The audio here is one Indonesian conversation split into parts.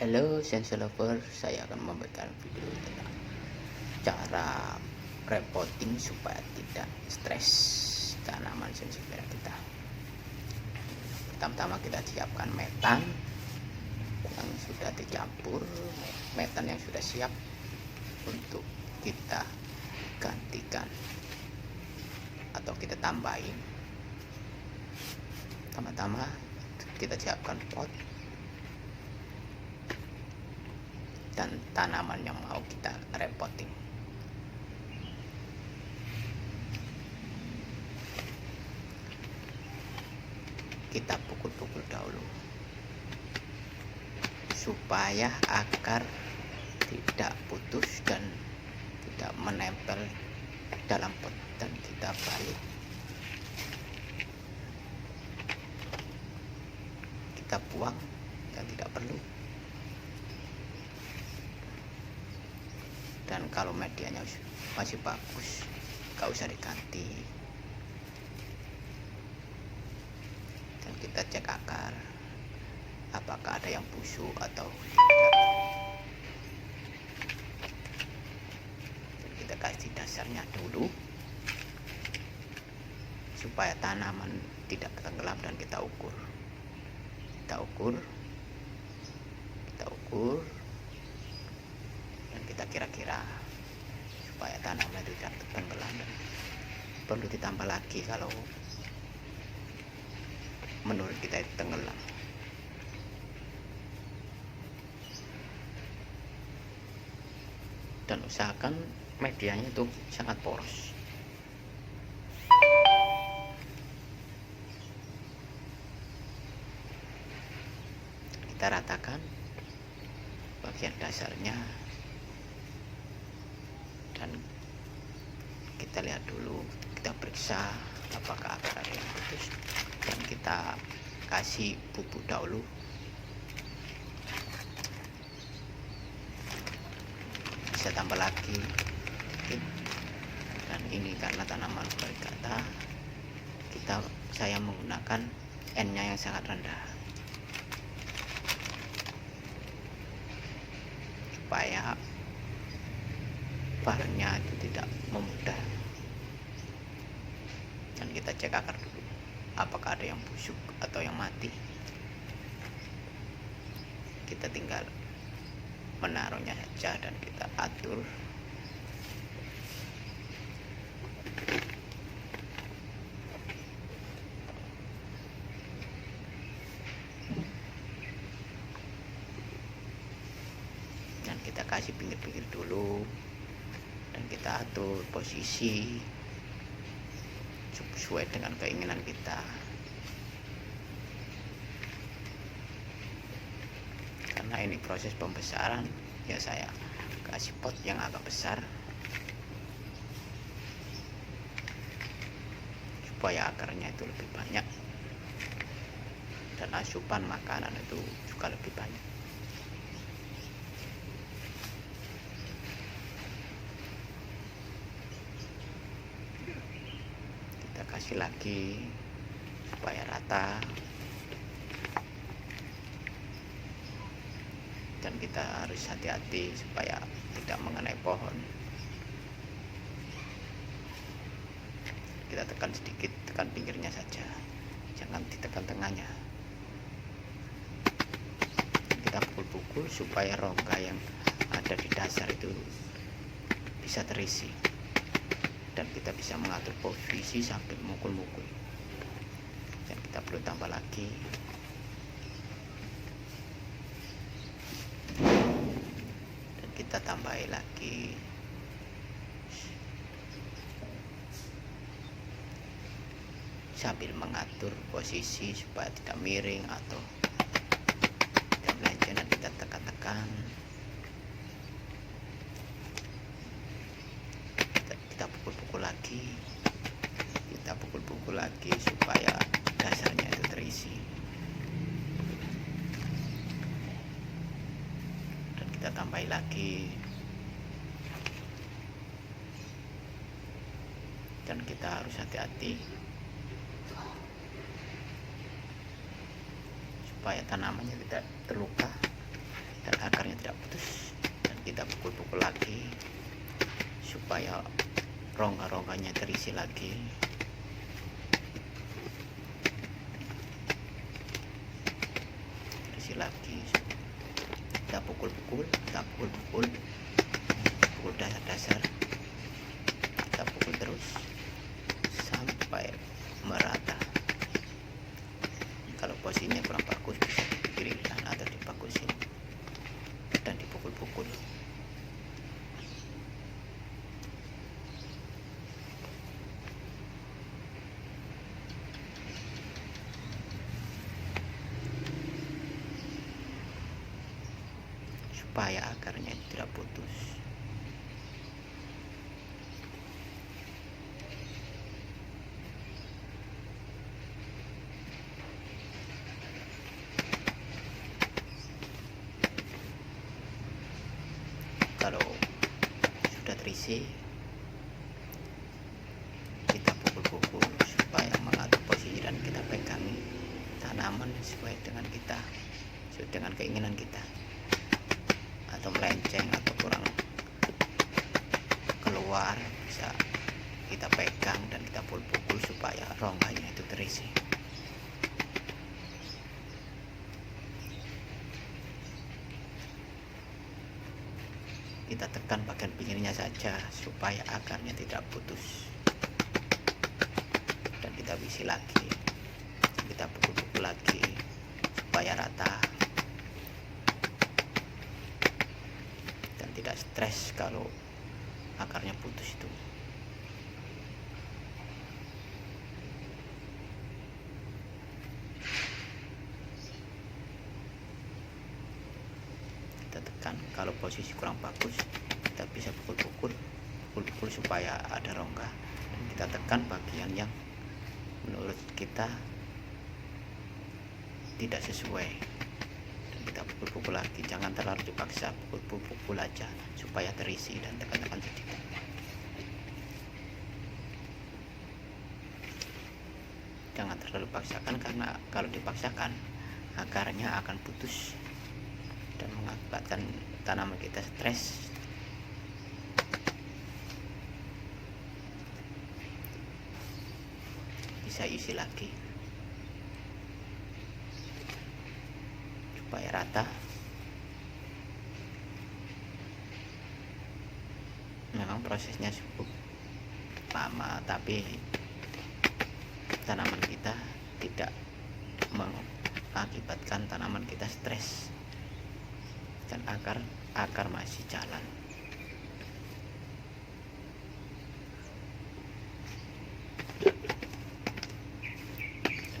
Halo Sensor Lover, saya akan memberikan video tentang cara repotting supaya tidak stres tanaman sansevieria kita. Pertama-tama kita siapkan metan yang sudah dicampur, metan yang sudah siap untuk kita gantikan atau kita tambahin. Pertama-tama kita siapkan pot dan tanaman yang mau kita repotting. Kita pukul-pukul dahulu supaya akar tidak putus dan tidak menempel dalam pot, dan kita balik. Kita buang yang tidak perlu. Dan kalau medianya masih bagus, gak usah diganti. Dan kita cek akar apakah ada yang busuk atau tidak. Dan kita kasih dasarnya dulu supaya tanaman tidak tenggelam, dan kita ukur dan kita kira-kira supaya tanaman tidak tenggelam. Dan perlu ditambah lagi kalau menurut kita itu tenggelam. Dan usahakan medianya itu sangat poros. Kita ratakan bagian dasarnya dan kita lihat dulu, kita periksa apakah akar ada yang putus, dan kita kasih pupuk dahulu. Bisa tambah lagi, dan ini karena tanaman berkata saya menggunakan N-nya yang sangat rendah supaya barangnya itu tidak memudar. Dan kita cek akar dulu apakah ada yang busuk atau yang mati. Kita tinggal menaruhnya saja dan kita atur. Dan kita kasih pinggir-pinggir dulu, dan kita atur posisi sesuai dengan keinginan kita. Karena ini proses pembesaran, ya saya kasih pot yang agak besar supaya akarnya itu lebih banyak dan asupan makanan itu juga lebih banyak. Kita kasih lagi supaya rata, dan kita harus hati-hati supaya tidak mengenai pohon. Kita tekan sedikit, tekan pinggirnya saja, jangan ditekan tengahnya. Kita pukul-pukul supaya rongga yang ada di dasar itu bisa terisi, dan kita bisa mengatur posisi sambil mukul-mukul. Dan kita perlu tambah lagi. Dan kita tambahi lagi. Sambil mengatur posisi supaya tidak miring atau tidak melenceng, dan kita tekan-tekan. Kita pukul-pukul lagi supaya dasarnya itu terisi. Dan kita tambahi lagi, dan kita harus hati-hati supaya tanamannya tidak terluka. dan akarnya tidak putus. Dan kita pukul-pukul lagi supaya rongga-rongganya terisi lagi. Terisi lagi. Kita pukul-pukul, pukul dasar-dasar. Kita pukul terus sampai merata. Kalau posisinya kurang bagus bisa dipiringkan atau dibagusin dan dipukul-pukul. Supaya akarnya tidak putus. Kalau sudah terisi, kita pukul-pukul supaya mengatur posisi dan kita pegangi tanaman sesuai dengan kita, sesuai dengan keinginan kita, atau melenceng atau kurang keluar bisa kita pegang dan kita pukul supaya rongganya itu terisi. Kita tekan bagian pinggirnya saja supaya akarnya tidak putus, dan kita bisi lagi, kita pukul-pukul lagi supaya rata dan tidak stres kalau akarnya putus itu. Kita tekan, kalau posisi kurang bagus kita bisa pukul-pukul supaya ada rongga, dan kita tekan bagian yang menurut kita tidak sesuai dan kita pukul-pukul lagi. Jangan terlalu dipaksa, pukul-pukul aja supaya terisi dan tekan-tekan sedikit. Jangan terlalu paksakan, karena kalau dipaksakan akarnya akan putus dan mengakibatkan tanaman kita stres. Bisa isi lagi supaya rata. Memang prosesnya cukup lama, tapi tanaman kita tidak mengakibatkan tanaman kita stres dan akar masih jalan.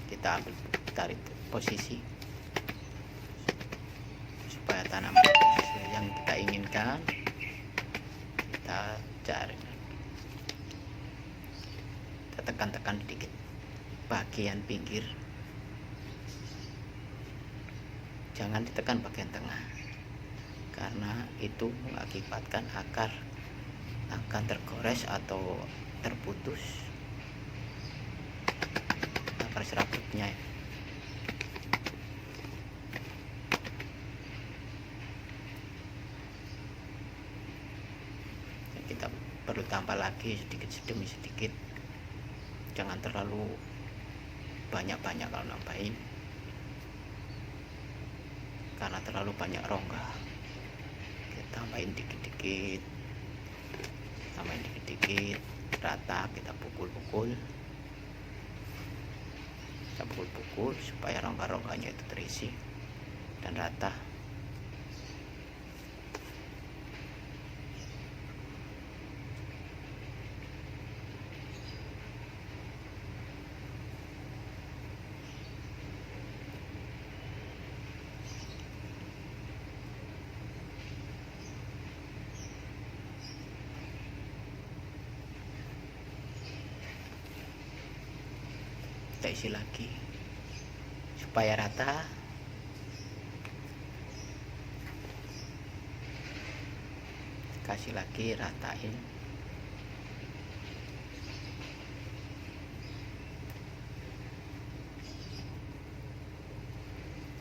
Kita ambil, tarik posisi supaya tanaman yang kita inginkan kita cari. Kita tekan-tekan sedikit bagian pinggir, jangan ditekan bagian tengah, karena itu mengakibatkan akar akan tergores atau terputus akar serabutnya. Kita perlu tambah lagi sedikit demi sedikit, jangan terlalu banyak-banyak kalau nambahin, karena terlalu banyak rongga. Kita tambahin dikit-dikit, rata. Kita pukul-pukul supaya rongga-rongganya itu terisi dan rata. Kita isi lagi supaya rata. Kasih lagi, ratain.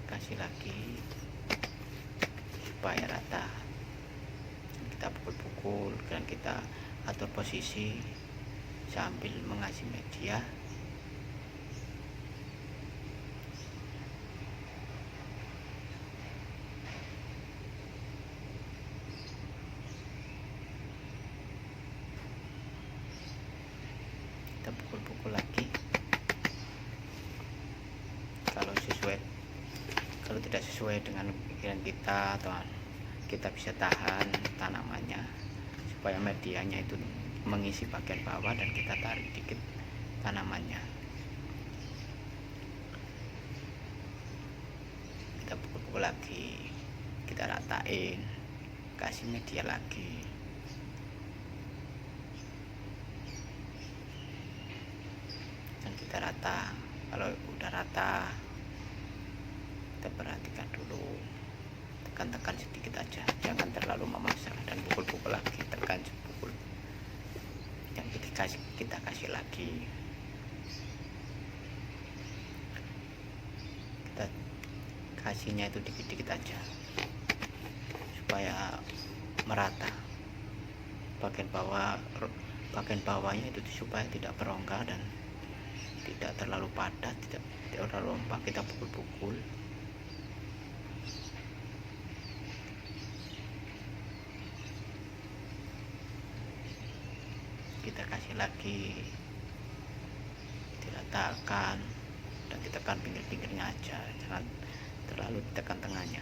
Kasih lagi supaya rata. Kita pukul-pukul dan kita atur posisi sambil mengasih media. Kita pukul-pukul lagi. Kalau tidak sesuai dengan pikiran kita, atau kita bisa tahan tanamannya supaya medianya itu mengisi bagian bawah dan kita tarik dikit tanamannya. Kita pukul-pukul lagi, kita ratain, kasih media lagi. Dan kita rata. Kalau udah rata, kita perhatikan dulu, tekan-tekan sedikit aja, jangan terlalu memaksa, dan pukul-pukul lagi, tekan pukul, yang kita kasih lagi, kita kasihnya itu dikit-dikit aja supaya merata bagian bawahnya itu, supaya tidak berongga dan tidak terlalu padat, tidak terlalu lompat. Kita pukul-pukul. Kita kasih lagi, diratakan dan ditekan pinggir-pinggirnya aja, jangan terlalu ditekan tengahnya.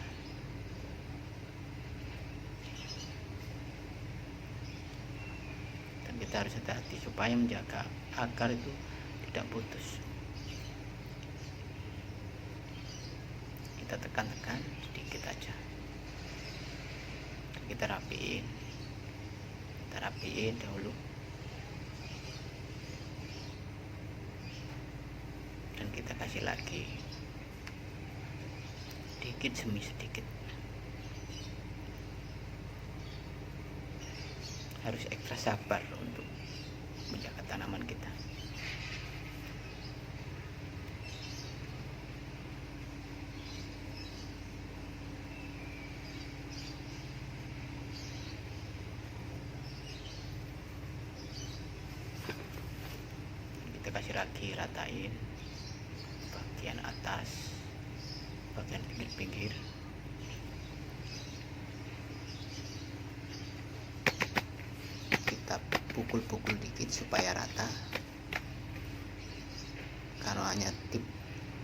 Dan kita harus hati-hati supaya menjaga akar itu tidak putus. Kita tekan-tekan sedikit aja, kita rapiin dahulu, dan kita kasih lagi sedikit demi sedikit. Harus ekstra sabar untuk menjaga tanaman kita. Kita kasih lagi, ratain bagian atas, bagian pinggir-pinggir. Kita pukul-pukul dikit supaya rata. Kalau hanya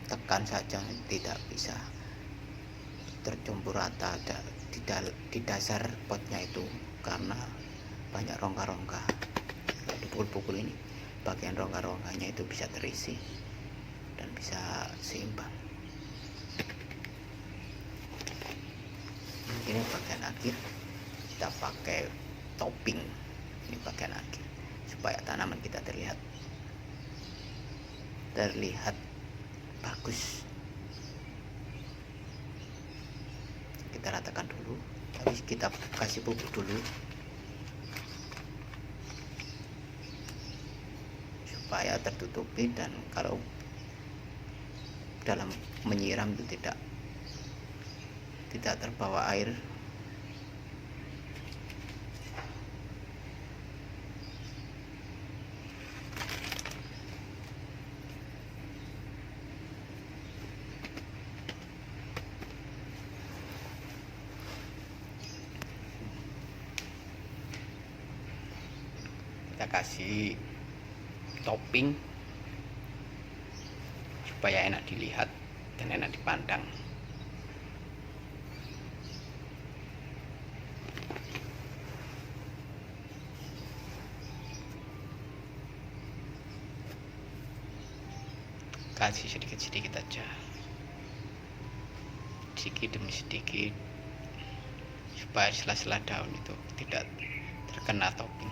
tekan saja tidak bisa tercampur rata di dasar potnya itu, karena banyak rongga-rongga. Kalau dipukul-pukul ini, bagian rongga-rongganya itu bisa terisi dan bisa seimbang. Ini bagian akhir, kita pakai topping. Ini bagian akhir supaya tanaman kita terlihat bagus. Kita ratakan dulu, habis kita kasih pupuk dulu supaya tertutupi, dan kalau dalam menyiram itu tidak terbawa air. Kita kasih topping supaya enak dilihat dan enak dipandang. Kasih sedikit-sedikit aja, sedikit demi sedikit, supaya sela-sela daun itu tidak terkena topping.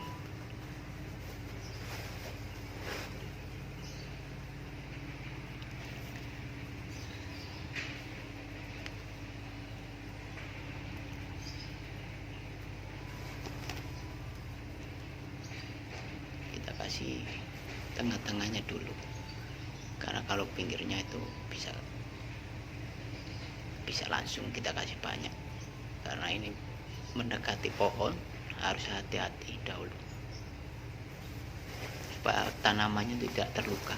Kita kasih tengah-tengahnya dulu, karena kalau pinggirnya itu bisa langsung kita kasih banyak. karena ini mendekati pohon, harus hati-hati dahulu supaya tanamannya tidak terluka.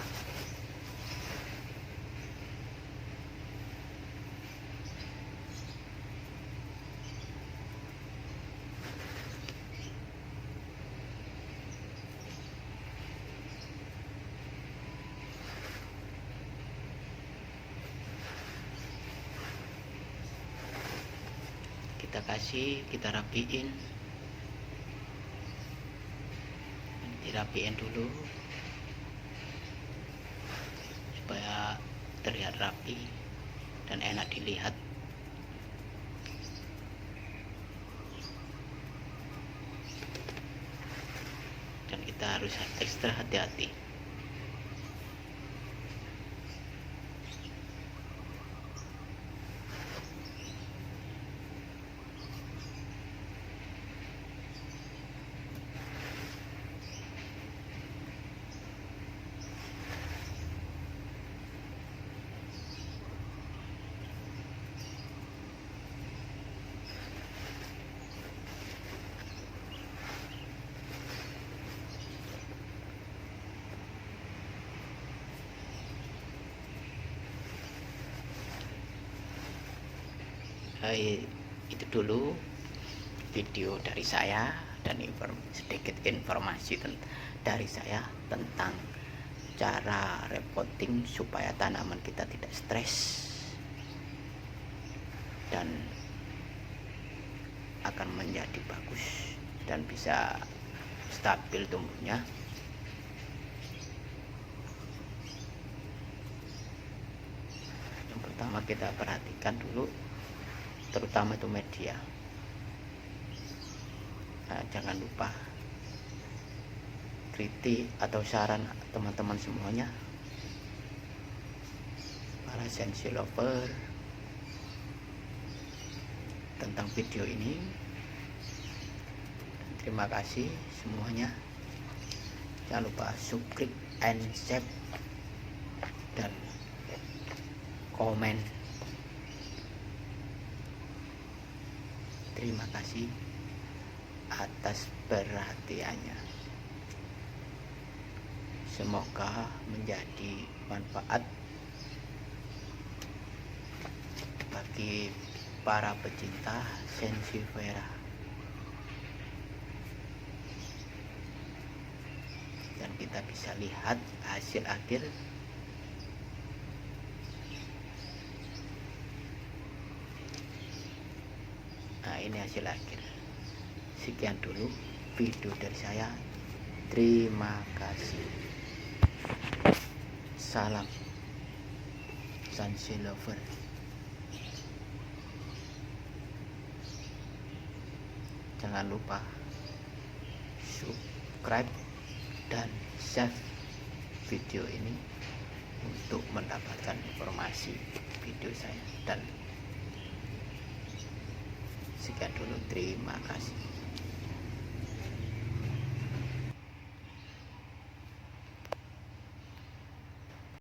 Kita rapiin, dirapiin dulu supaya terlihat rapi dan enak dilihat. Dan kita harus ekstra hati-hati. Itu dulu video dari saya dan sedikit informasi dari saya tentang cara repotting supaya tanaman kita tidak stres dan akan menjadi bagus dan bisa stabil tumbuhnya. Yang pertama kita perhatikan dulu terutama itu media. Nah, jangan lupa kritik atau saran teman-teman semuanya, para sensi lover, tentang video ini. Terima kasih semuanya. Jangan lupa subscribe and share dan komen. Terima kasih atas perhatiannya. Semoga menjadi manfaat bagi para pecinta Sansevieria. Dan kita bisa lihat hasil akhir. Nah, ini hasil akhir. Sekian dulu video dari saya. Terima kasih. Salam Sensi Lover. Jangan lupa subscribe dan share video ini untuk mendapatkan informasi video saya. Dan sekian dulu, terima kasih.